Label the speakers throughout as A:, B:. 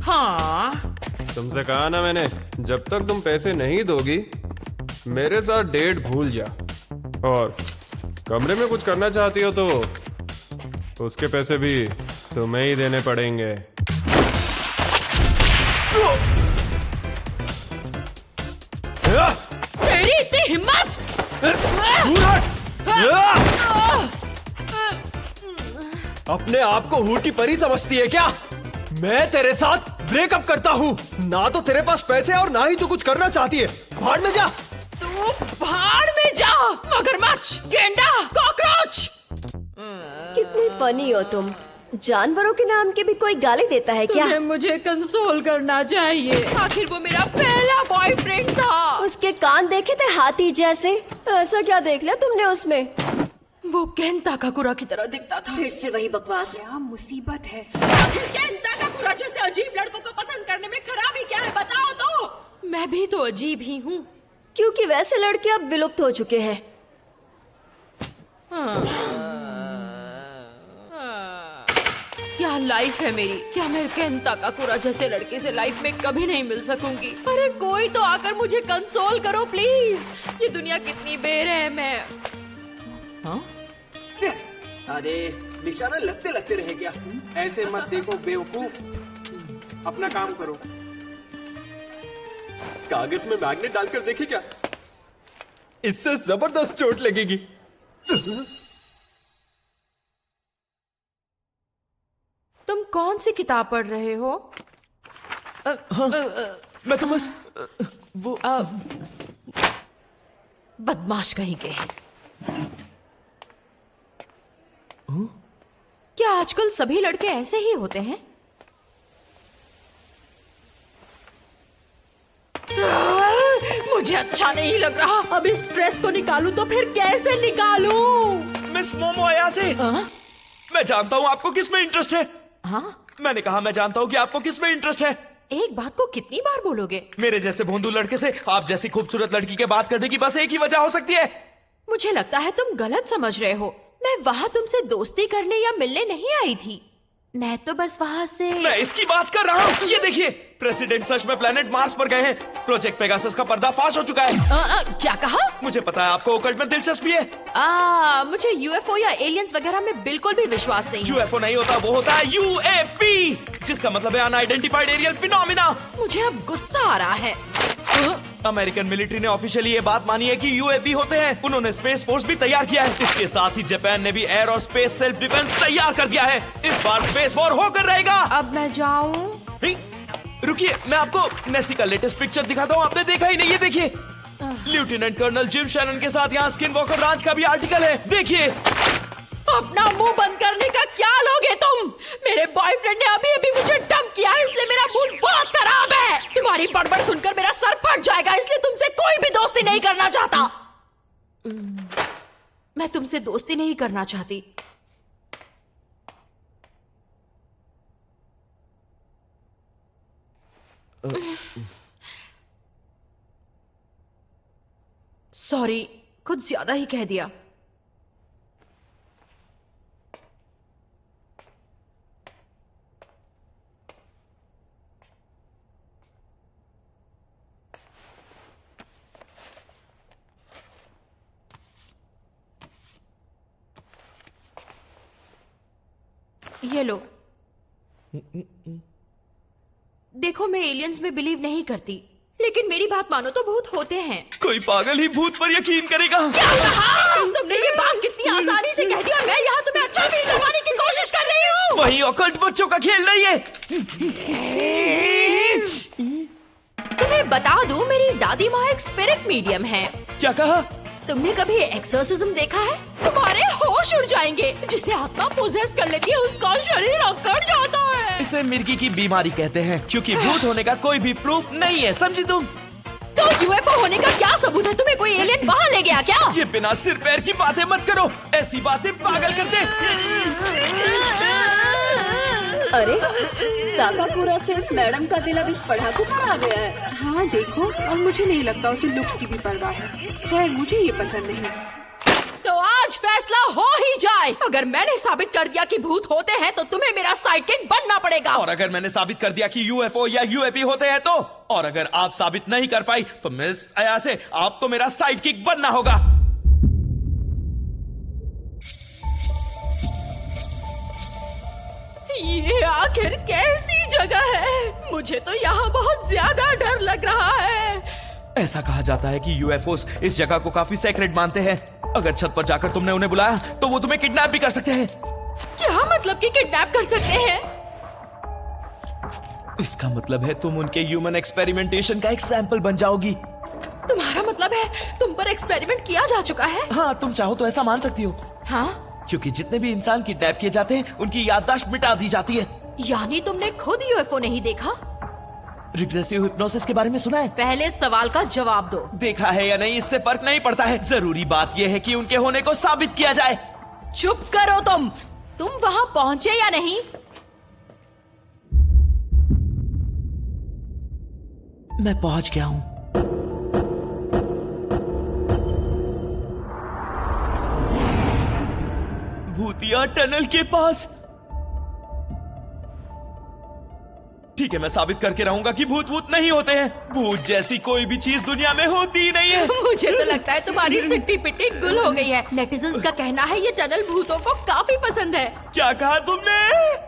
A: हाँ,
B: तुमसे कहा ना मैंने, जब तक तुम पैसे नहीं दोगी मेरे साथ डेट भूल जा। और कमरे में कुछ करना चाहती हो तो उसके पैसे भी तुम्हें ही देने पड़ेंगे।
A: तेरी इतनी हिम्मत!
C: अपने आप को हूटी परी समझती है क्या? मैं तेरे साथ ब्रेकअप करता हूँ। ना तो तेरे पास पैसे और ना ही तू कुछ करना चाहती है। भाड़ में जा।
A: तू भाड़ में जा, मगरमच्छ, गेंडा, कॉकरोच!
D: कितनी फनी हो तुम। जानवरों के नाम के भी कोई गाली देता है क्या?
A: तुम्हें मुझे कंसोल करना चाहिए। आखिर वो मेरा पहला बॉयफ्रेंड था।
D: उसके कान देखे थे हाथी जैसे। ऐसा क्या देख लिया तुमने उसमें?
A: वो केन ताकाकुरा की तरह दिखता था।
D: फिर से वही बकवास।
A: क्या मुसीबत है? आखिर केन ताकाकुरा जैसे अजीब लड़कों को पसंद करने में खराबी क्या है, बताओ तो। मैं भी तो अजीब ही हूँ।
D: क्योंकि वैसे लड़के अब विलुप्त हो चुके हैं।
A: क्या लाइफ है मेरी। क्या मैं केन ताकाकुरा जैसे लड़के से लाइफ में कभी नहीं मिल सकूंगी? अरे कोई तो आकर मुझे कंसोल करो प्लीज। ये दुनिया कितनी बेरहम है। हाँ?
C: अरे निशाना लगते लगते रह गया। ऐसे मत देखो बेवकूफ, अपना काम करो। कागज में मैग्नेट डालकर देखे क्या? इससे जबरदस्त चोट लगेगी।
A: तुम कौन सी किताब पढ़ रहे हो?
C: मैं तो बस वो
A: बदमाश कहीं के। क्या आजकल सभी लड़के ऐसे ही होते हैं? मुझे अच्छा नहीं लग रहा। अब इस स्ट्रेस को निकालूं तो फिर कैसे निकालूं?
C: मिस मोमो अयासे, मैं जानता हूँ आपको किस में इंटरेस्ट है।
A: हाँ?
C: मैंने कहा मैं जानता हूँ कि आपको किस में इंटरेस्ट है।
A: एक बात को कितनी बार बोलोगे?
C: मेरे जैसे भोंदू लड़के से आप जैसी खूबसूरत लड़की के बात करने की बस एक ही वजह हो सकती है।
A: मुझे लगता है तुम गलत समझ रहे हो। मैं वहाँ तुमसे दोस्ती करने या मिलने नहीं आई थी। मैं तो बस वहाँ से।
C: मैं इसकी बात कर रहा हूँ। ये देखिए, प्रेसिडेंट सच में प्लेनेट मार्स पर गए हैं। प्रोजेक्ट पेगासस का पर्दाफाश हो चुका है।
A: क्या कहा?
C: मुझे पता है आपको ओकल्ट में दिलचस्पी है।
A: मुझे यूएफओ या एलियंस वगैरह में बिल्कुल भी विश्वास नहीं है।
C: यूएफओ नहीं होता, वो होता है यूएपी, जिसका मतलब है अनआइडेंटिफाइड एरियल फिनोमिना।
A: मुझे अब गुस्सा आ रहा है।
C: अमेरिकन मिलिट्री ने ऑफिशियली ये बात मानी है कि यूएपी होते हैं। उन्होंने स्पेस फोर्स भी तैयार किया है। इसके साथ ही जापान ने भी एयर और स्पेस सेल्फ डिफेंस तैयार कर दिया है। इस बार स्पेस वॉर होकर रहेगा।
A: अब मैं जाऊं?
C: रुकिए, मैं आपको नेसी का लेटेस्ट पिक्चर दिखाता हूँ। आपने देखा ही नहीं। ये देखिए, लेफ्टिनेंट कर्नल जिम शैनन के साथ यहाँ स्किन वॉकर रांच का भी आर्टिकल है। देखिए।
A: अपना मुंह बंद करने का क्या लोगे तुम? मेरे बॉयफ्रेंड ने अभी अभी मुझे डंप किया है, इसलिए मेरा मूड बहुत खराब है। तुम्हारी बड़बड़ सुनकर मेरा सर फट जाएगा, इसलिए तुमसे कोई भी दोस्ती नहीं करना चाहता। मैं तुमसे दोस्ती नहीं करना चाहती। सॉरी, कुछ ज्यादा ही कह दिया। ये लो। देखो, मैं एलियंस में बिलीव नहीं करती, लेकिन मेरी बात मानो तो भूत होते हैं।
C: कोई पागल ही भूत पर यकीन करेगा।
A: क्या कहा? तुमने ये बात कितनी आसानी से कह दी और मैं यहाँ तुम्हें अच्छा फील करवाने की कोशिश कर रही हूँ।
C: वही ऑकल्ट बच्चों का खेल नहीं है।
A: तुम्हें बता दूं, मेरी दादी माँ एक स्पिरिट मीडियम है।
C: क्या कहा?
A: तुमने कभी एक्सोर्सिज्म देखा है? तुम्हारे होश उड़ जाएंगे। जिसे आत्मा पोजेस कर लेती है उसका शरीर अकड़ जाता है।
C: इसे मिर्गी की बीमारी कहते हैं, क्योंकि भूत होने का कोई भी प्रूफ नहीं है, समझी तुम?
A: तो यूएफओ होने का क्या सबूत है? तुम्हें कोई एलियन वहाँ ले गया क्या?
C: ये बिना सिर पैर की बातें मत करो। ऐसी बातें पागल करते।
D: अरे ताकाकुरा से इस मैडम का दिल अब इस पढ़ाकू पर आ गया है।
E: हाँ देखो, और मुझे नहीं लगता उसे लुक्स की भी परवाह है। खैर, मुझे ये पसंद नहीं।
A: तो आज आज फैसला हो ही जाए। अगर मैंने साबित कर दिया कि भूत होते हैं तो तुम्हें मेरा साइडकिक बनना पड़ेगा।
C: और अगर मैंने साबित कर दिया कि यूएफओ या यूएपी होते हैं तो? और अगर आप साबित नहीं कर पाई तो मिस अयासे आपको मेरा साइडकिक बनना होगा।
A: ये आखिर कैसी जगह है? मुझे तो यहाँ बहुत ज्यादा डर लग रहा है।
C: ऐसा कहा जाता है कि यूएफओस इस जगह को काफी सेक्रेट मानते हैं। अगर छत पर जाकर तुमने उन्हें बुलाया तो वो तुम्हें किडनैप भी कर सकते हैं।
A: क्या मतलब कि किडनैप कर सकते हैं?
C: इसका मतलब है तुम उनके ह्यूमन एक्सपेरिमेंटेशन का एक सैंपल बन जाओगी।
A: तुम्हारा मतलब है तुम पर एक्सपेरिमेंट किया जा चुका है?
C: हाँ, तुम चाहो तो ऐसा मान सकती हो।
A: हाँ?
C: क्योंकि जितने भी इंसान किडनैप किए जाते हैं उनकी याददाश्त मिटा दी जाती है।
A: यानी तुमने खुद यूएफओ नहीं देखा?
C: रिग्रेसिव हिप्नोसिस के बारे में सुना है?
A: पहले सवाल का जवाब दो।
C: देखा है या नहीं इससे फर्क नहीं पड़ता है। जरूरी बात यह है कि उनके होने को साबित किया जाए।
A: चुप करो तुम वहां पहुंचे या नहीं?
C: मैं पहुंच गया हूं। भूतिया टनल के पास। ठीक है, मैं साबित करके रहूंगा कि भूत भूत नहीं होते हैं। भूत जैसी कोई भी चीज दुनिया में होती ही नहीं है।
A: मुझे तो लगता है तुम्हारी सिट्टी पिट्टी गुल हो गई है। नेटिजन्स का कहना है ये टनल भूतों को काफी पसंद है।
C: क्या कहा तुमने?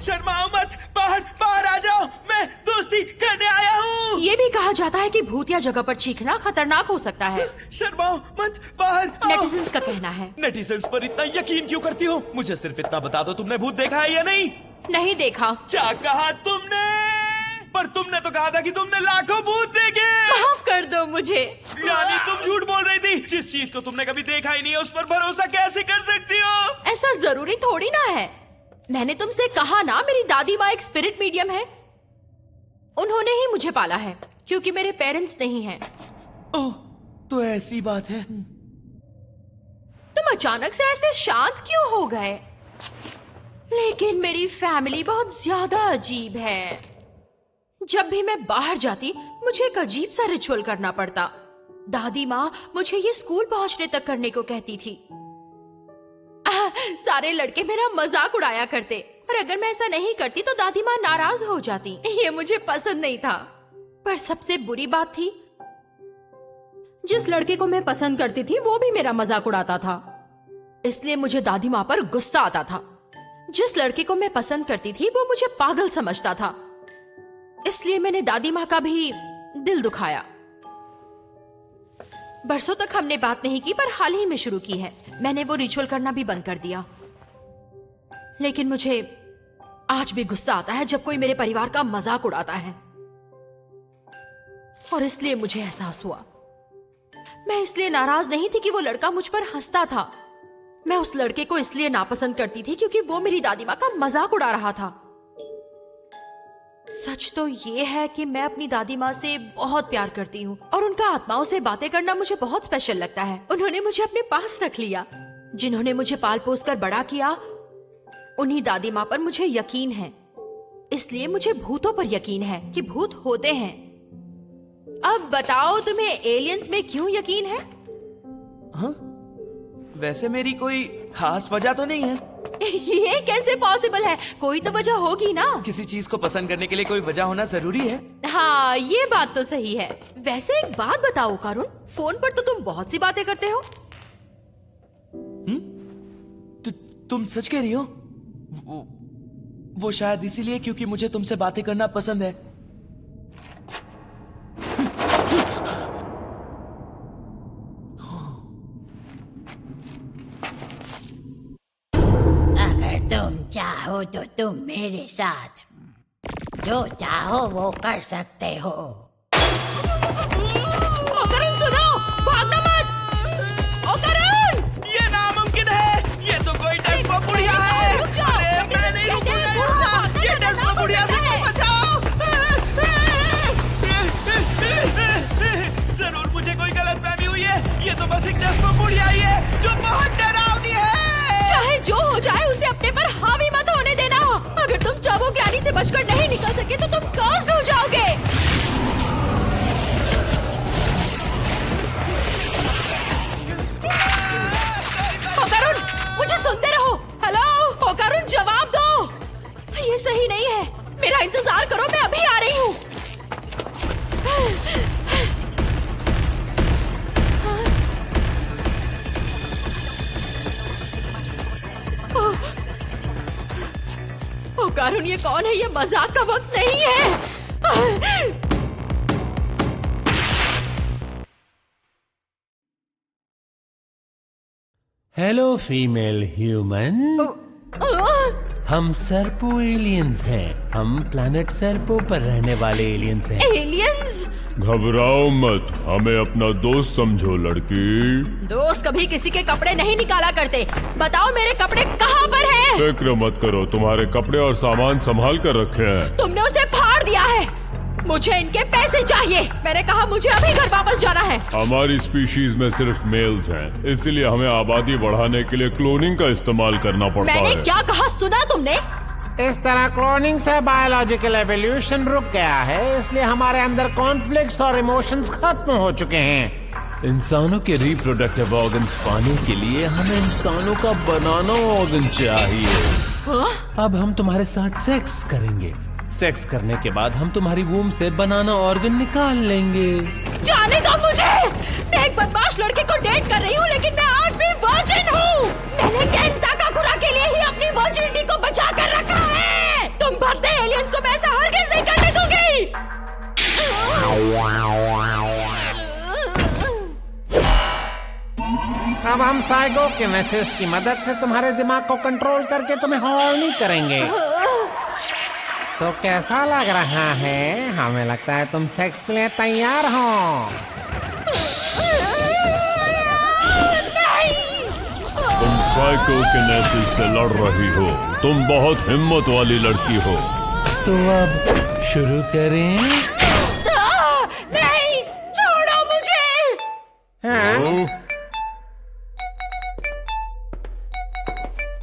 C: शर्माओ मत, बाहर बाहर आ जाओ, मैं दोस्ती करने आया हूँ।
A: ये भी कहा जाता है कि भूतिया जगह पर चीखना खतरनाक हो सकता है।
C: शर्माओ मत, बाहर आओ।
A: नेटिजन्स का कहना है।
C: नेटिजन्स पर इतना यकीन क्यों करती हो? मुझे सिर्फ इतना बता दो, तुमने भूत देखा है या नहीं?
A: नहीं देखा।
C: क्या कहा तुमने? पर तुमने तो कहा था कि तुमने लाखों भूत देखे।
A: माफ कर दो मुझे।
C: यानी तुम झूठ बोल रही थी। जिस चीज को तुमने कभी देखा ही नहीं है उस पर भरोसा कैसे कर सकती हो?
A: ऐसा जरूरी थोड़ी ना है। मैंने तुमसे कहा ना मेरी दादी माँ एक स्पिरिट मीडियम है। उन्होंने ही मुझे पाला है क्योंकि मेरे पेरेंट्स नहीं हैं।
C: ओह, तो ऐसी बात है।
A: तुम अचानक से ऐसे शांत क्यों हो गए? लेकिन मेरी फैमिली बहुत ज्यादा अजीब है। जब भी मैं बाहर जाती मुझे एक अजीब सा रिचुअल करना पड़ता। दादी माँ मुझे ये स्कूल पहुंचने तक करने को कहती थी। सारे लड़के मेरा मजाक उड़ाया करते और अगर मैं ऐसा नहीं करती तो दादी माँ नाराज हो जाती। ये मुझे पसंद नहीं था। पर सबसे बुरी बात थी जिस लड़के को मैं पसंद करती थी वो भी मेरा मजाक उड़ाता था। इसलिए मुझे दादी माँ पर गुस्सा आता था। जिस लड़के को मैं पसंद करती थी वो मुझे पागल समझता था। इसलिए मैंने दादी माँ का भी दिल दुखाया। बरसों तक हमने बात नहीं की पर हाल ही में शुरू की है। मैंने वो रिचुअल करना भी बंद कर दिया। लेकिन मुझे आज भी गुस्सा आता है जब कोई मेरे परिवार का मजाक उड़ाता है। और इसलिए मुझे एहसास हुआ मैं इसलिए नाराज नहीं थी कि वो लड़का मुझ पर हंसता था। मैं उस लड़के को इसलिए नापसंद करती थी क्योंकि वो मेरी दादी माँ का मजाक उड़ा रहा था। सच तो ये है कि मैं अपनी दादी माँ से बहुत प्यार करती हूँ और उनका आत्माओं से बातें करना मुझे बहुत स्पेशल लगता है। उन्होंने मुझे अपने पास रख लिया। जिन्होंने मुझे पाल पोस कर बड़ा किया उन्हीं दादी माँ पर मुझे यकीन है। इसलिए मुझे भूतों पर यकीन है कि भूत होते हैं। अब बताओ तुम्हें एलियंस में क्यों यकीन है?
C: हाँ? वैसे मेरी कोई खास वजह तो नहीं है।
A: ये कैसे पॉसिबल है? कोई तो वजह होगी ना।
C: किसी चीज को पसंद करने के लिए कोई वजह होना जरूरी है।
A: हाँ, ये बात तो सही है। वैसे एक बात बताओ करुण, फोन पर तो तुम बहुत सी बातें करते हो।
C: तुम सच कह रही हो? वो शायद इसीलिए क्योंकि मुझे तुमसे बातें करना पसंद है।
E: अगर तुम चाहो तो तुम मेरे साथ जो चाहो वो कर सकते हो।
A: ओ करुण सुनो, भागना मत। ओ करुण!
C: ये नामुमकिन है। ये तो कोई डेस्पो बुढ़िया है।
A: रुक जाओ।
C: अरे मैं नहीं रुकूंगा यहाँ। ये डेस्पो बुढ़िया से मुझे बचाओ। जरूर मुझे कोई गलतफहमी हुई है। ये तो बस एक डेस्पो बुढ़िया ही है जो बहुत डरावनी है।
A: चाहे जो हो जाए उसे अपने पर हावी मत होने देना। अगर तुम टर्बो ग्रैनी से बचकर नहीं निकल सके तो तुम कर्स्ड हो जाओगे। होकारुन, मुझे सुनते रहो। हेलो होकारुन, जवाब दो। ये सही नहीं है, मेरा इंतजार करो, मैं अभी आ रही हूँ। होकारुन, ये कौन है? ये मजाक का वक्त नहीं है।
F: हेलो फीमेल ह्यूमन, हम सर्पो एलियंस हैं। हम प्लैनेट सर्पो पर रहने वाले एलियंस हैं।
A: एलियंस?
G: घबराओ मत, हमें अपना दोस्त समझो लड़की।
A: दोस्त कभी किसी के कपड़े नहीं निकाला करते। बताओ मेरे कपड़े कहाँ पर हैं?
G: फिक्र मत करो, तुम्हारे कपड़े और सामान संभाल कर रखे हैं।
A: तुमने उसे फाड़ दिया है। मुझे इनके पैसे चाहिए। मैंने कहा मुझे अभी घर वापस जाना है।
G: हमारी स्पीशीज में सिर्फ मेल्स हैं, इसलिए हमें आबादी बढ़ाने के लिए क्लोनिंग का इस्तेमाल करना पड़ता
A: मैंने
G: है।
A: क्या कहा, सुना तुमने?
F: इस तरह क्लोनिंग से बायोलॉजिकल एवोल्यूशन रुक गया है, इसलिए हमारे अंदर कॉन्फ्लिक्ट्स और इमोशंस खत्म हो चुके हैं। इंसानों के रिप्रोडक्टिव ऑर्गन्स पाने के लिए हमें इंसानों का बनाना ऑर्गन चाहिए। अब हम तुम्हारे साथ सेक्स करेंगे। सेक्स करने के बाद हम तुम्हारी वूम से बनाना ऑर्गन निकाल लेंगे।
A: जाने दो मुझे। मैं एक बदमाश लड़के को डेट कर रही हूँ, लेकिन मैं आज भी वर्जिन हूँ। मैंने केन ताकाकुरा के लिए ही अपनी वर्जिनिटी को बचा कर रखा है। तुम भद्दे एलियंस को मैं ऐसा हरगिज़ नहीं करने दूंगी।
F: अब हम साइकोकिनेसिस की मदद से तुम्हारे दिमाग को कंट्रोल करके तुम्हें हॉर्नी करेंगे। तो कैसा लग रहा है? हमें लगता है तुम सेक्स के लिए तैयार हो।
G: तुम साइकोकिनेसिस से लड़ रही हो। तुम बहुत हिम्मत वाली लड़की हो।
F: तो अब शुरू करें?
A: नहीं, छोड़ो मुझे।
F: हाँ?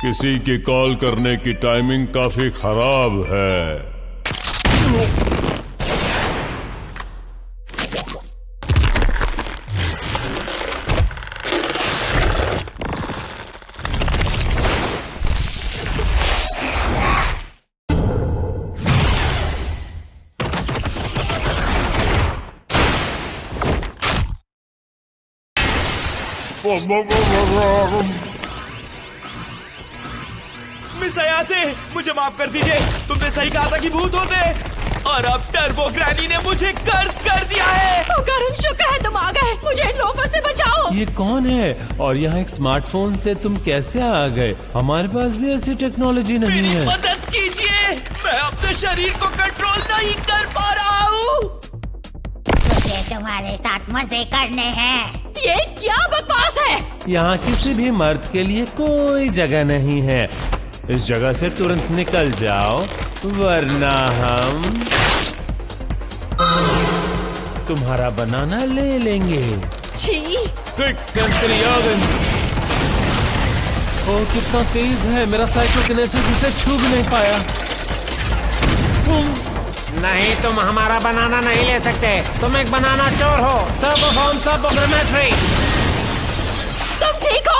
G: किसी की कॉल करने की टाइमिंग काफी खराब है।
C: मिस अयासे, मुझे माफ कर दीजिए। तुमने सही कहा था कि भूत होते हैं, और अब टर्बो ग्रैनी ने मुझे कर्ज कर दिया है।
A: होकारुन, शुक्र है तुम आ गए। मुझे इन लोगों से बचाओ।
F: ये कौन है और यहाँ एक स्मार्टफोन से तुम कैसे आ गए? हमारे पास भी ऐसी टेक्नोलॉजी नहीं
C: मेरी
F: है।
C: मदद कीजिए, मैं अपने शरीर को कंट्रोल नहीं कर पा रहा हूँ।
E: मुझे तुम्हारे साथ मजे करने हैं।
A: ये क्या बकवास है?
F: यहाँ किसी भी मर्द के लिए कोई जगह नहीं है। इस जगह से तुरंत निकल जाओ, वरना हम तुम्हारा बनाना ले लेंगे।
A: छी।
F: 6 सेंसरी ऑर्गन्स। ओह, कितना तेज है! मेरा साइकोकिनेसिस इसे छू भी नहीं पाया। नहीं, तुम हमारा बनाना नहीं ले सकते। तुम एक बनाना चोर हो। सर्पोफॉर्म सर्पोग्रामेट्री।
A: तुम ठीक हो?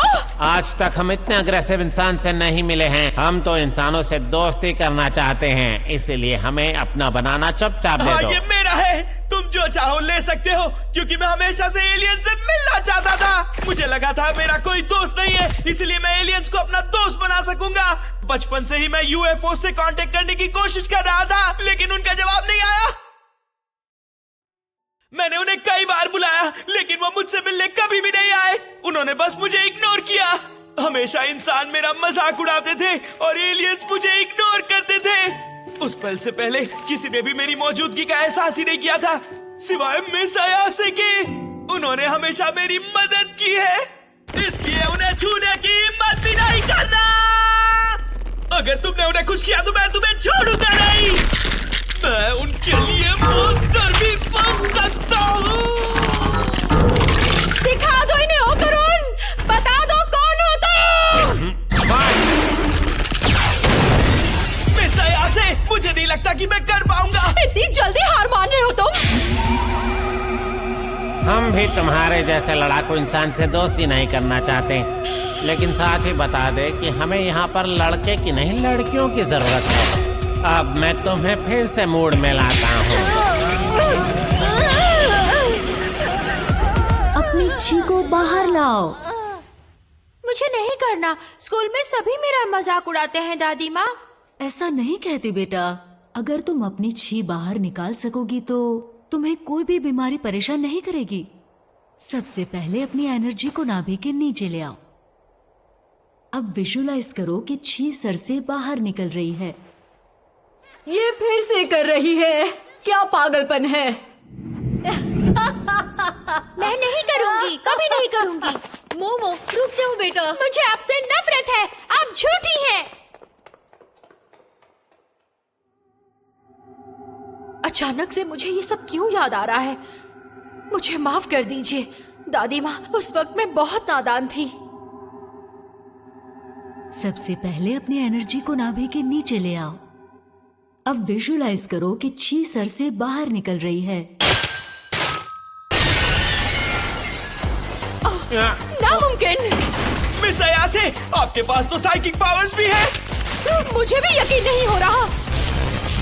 F: आज तक हम इतने अग्रेसिव इंसान से नहीं मिले हैं। हम तो इंसानों से दोस्ती करना चाहते हैं, इसीलिए हमें अपना बनाना चुपचाप दे
C: हाँ,
F: दो।
C: ये मेरा है। तुम जो चाहो ले सकते हो, क्योंकि मैं हमेशा से एलियन से मिलना चाहता था। मुझे लगा था मेरा कोई दोस्त नहीं है, इसलिए मैं एलियंस को अपना दोस्त बना सकूंगा। बचपन से ही मैं यूएफओ से कांटेक्ट करने की कोशिश कर रहा था, लेकिन उनका जवाब नहीं आया। मैंने उन्हें कई बार बुलाया, लेकिन वो मुझसे मिलने कभी भी नहीं आए। उन्होंने बस मुझे इग्नोर किया। हमेशा इंसान मेरा मजाक उड़ाते थे और एलियंस मुझे इग्नोर करते थे। उस पल से पहले किसी ने भी मेरी मौजूदगी का एहसास ही नहीं किया था, सिवाय मिस अयासे के। उन्होंने हमेशा मेरी मदद की है, इसलिए उन्हें छूने की हिम्मत भी नहीं करना। अगर तुमने उन्हें कुछ किया तो मैं तुम्हें छोड़ूंगा नहीं। मैं उनके लिए मॉन्स्टर भी बन सकता हूँ।
A: दिखा दो इन्हें होकारुन, बता दो कौन हो तुम।
F: हम भी तुम्हारे जैसे लड़ाकू इंसान से दोस्ती नहीं करना चाहते, लेकिन साथ ही बता दे कि हमें यहाँ पर लड़के की नहीं लड़कियों की जरूरत है। अब मैं तुम्हें फिर से मूड में लाता हूँ।
D: अपनी छी को बाहर लाओ।
A: मुझे नहीं करना। स्कूल में सभी मेरा मजाक उड़ाते हैं दादी माँ।
H: ऐसा नहीं कहती बेटा। अगर तुम अपनी छी बाहर निकाल सकोगी तो तुम्हें कोई भी बीमारी परेशान नहीं करेगी। सबसे पहले अपनी एनर्जी को नाभि के नीचे ले आओ। अब विजुलाइज करो कि छी सर से बाहर निकल रही है।
D: ये फिर से कर रही है, क्या पागलपन है।
A: मैं नहीं करूँगी, कभी नहीं करूँगी।
D: मोमो रुक जाओ बेटा।
A: मुझे आपसे नफरत है, आप झूठी हैं। अचानक से मुझे ये सब क्यों याद आ रहा है? मुझे माफ कर दीजिए दादी माँ, उस वक्त मैं बहुत नादान थी।
H: सबसे पहले अपनी एनर्जी को नाभि के नीचे ले आओ। अब विजुलाइज करो कि छी सर से बाहर निकल रही है।
A: नामुमकिन।
C: मिस अयासे, आपके पास तो साइकिक पावर्स भी है।
A: मुझे भी यकीन नहीं हो रहा।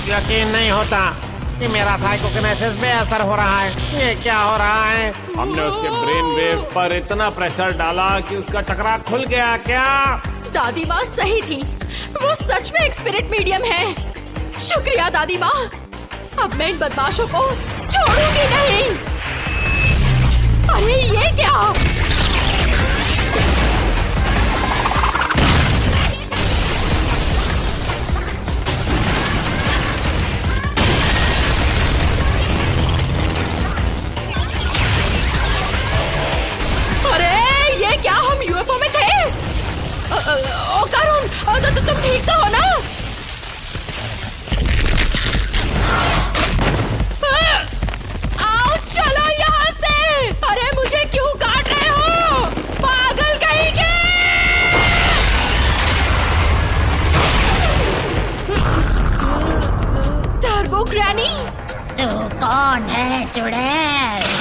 F: यकीन नहीं होता कि मेरा साइकोकिनेसिस पे असर हो रहा है। ये क्या हो रहा है? हमने उसके ब्रेन वेव पर इतना प्रेशर डाला कि उसका चक्रा खुल गया क्या?
A: दादी माँ सही थी, वो सच में एक स्पिरिट मीडियम है। शुक्रिया दादी माँ। अब मैं इन बदमाशों को छोड़ूंगी नहीं। अरे ये क्या? क्या हम यूएफओ में थे? ओ कारून, तुम ठीक तो हो ना? आओ चलो यहाँ से। अरे मुझे क्यों काट रहे हो? पागल कहीं के। टर्बो ग्रैनी,
E: तू कौन है चुड़ैल?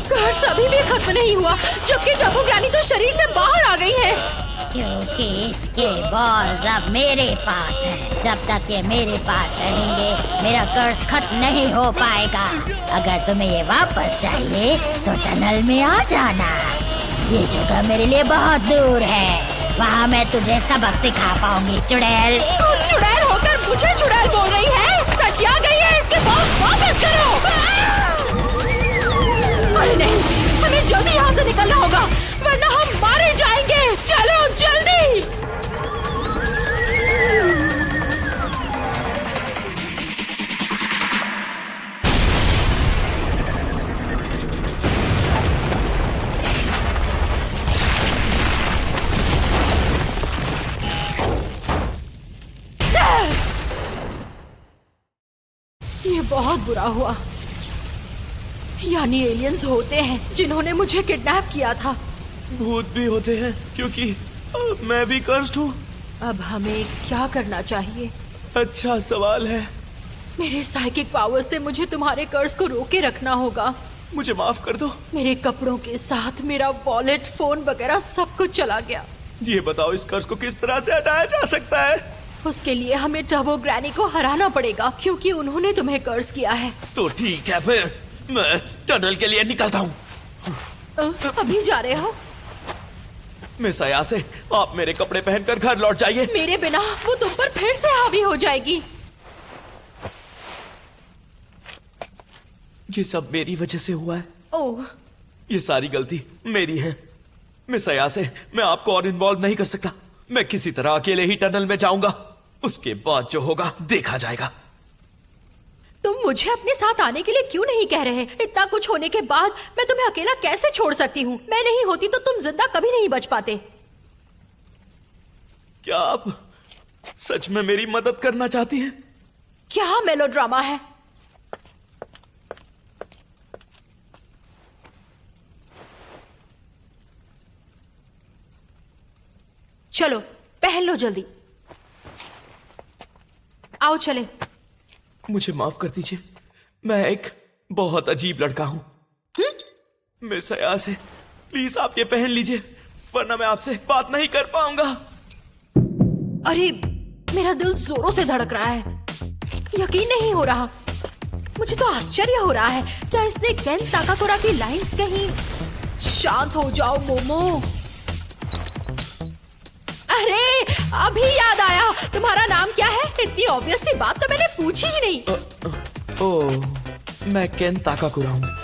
A: कर्स अभी भी खत्म नहीं हुआ, जबकि टर्बो ग्रैनी तो शरीर से बाहर आ गई है।
E: क्योंकि इसके बॉल्स अब मेरे पास हैं। जब तक ये मेरे पास रहेंगे मेरा कर्ज खत्म नहीं हो पाएगा। अगर तुम्हें ये वापस चाहिए तो टनल में आ जाना। ये जगह मेरे लिए बहुत दूर है, वहाँ मैं तुझे सबक सिखा पाऊंगी चुड़ैल।
A: तू चुड़ैल होकर मुझे चुड़ैल बोल रही है? सटिया गई है, इसके बॉक्स वापस करो। अरे नहीं, हमें जल्दी यहाँ से निकलना होगा वरना हम मारे जाएंगे। चलो जल्दी। ये बहुत बुरा हुआ। यानी एलियंस होते हैं जिन्होंने मुझे किडनैप किया था।
C: भूत भी होते हैं क्योंकि मैं भी कर्स्ड हूँ।
A: अब हमें क्या करना चाहिए?
C: अच्छा सवाल है।
A: मेरे साइकिक पावर से मुझे तुम्हारे कर्ज को रोके रखना होगा।
C: मुझे माफ कर दो।
A: मेरे कपड़ों के साथ मेरा वॉलेट, फोन वगैरह सब कुछ चला गया।
C: ये बताओ इस कर्ज को किस तरह से हटाया जा सकता है?
A: उसके लिए हमें टर्बो ग्रैनी को हराना पड़ेगा क्योंकि उन्होंने तुम्हें कर्ज किया है।
C: तो ठीक है, फिर मैं टनल के लिए निकलता हूँ।
A: अभी जा रहे हो?
C: मिस अयासे, आप मेरे कपड़े पहनकर घर लौट जाइए।
A: मेरे बिना वो तुम पर फिर से हावी हो जाएगी।
C: ये सब मेरी वजह से हुआ है।
A: ओह,
C: ये सारी गलती मेरी है। मिस अयासे, मैं आपको और इन्वॉल्व नहीं कर सकता। मैं किसी तरह अकेले ही टनल में जाऊंगा, उसके बाद जो होगा देखा जाएगा।
A: तुम मुझे अपने साथ आने के लिए क्यों नहीं कह रहे? इतना कुछ होने के बाद मैं तुम्हें अकेला कैसे छोड़ सकती हूँ? मैं नहीं होती तो तुम जिंदा कभी नहीं बच पाते।
C: क्या आप सच में मेरी मदद करना चाहती हैं?
A: क्या मेलोड्रामा है? चलो पहन लो जल्दी। आओ चले।
C: मुझे माफ कर दीजिए, मैं एक बहुत अजीब लड़का हूँ। मिस अयासे, प्लीज आप ये पहन लीजिए, वरना मैं आपसे बात नहीं कर पाऊंगा।
A: अरे मेरा दिल जोरों से धड़क रहा है, यकीन नहीं हो रहा। मुझे तो आश्चर्य हो रहा है, क्या इसने केन ताकाकुरा की लाइंस कहीं? शांत हो जाओ मोमो। अरे अभी याद आया, तुम्हारा नाम क्या है? इतनी ऑब्वियस सी बात तो मैंने पूछी ही नहीं।
C: ओह, मैं केन ताकाकुरा हूँ।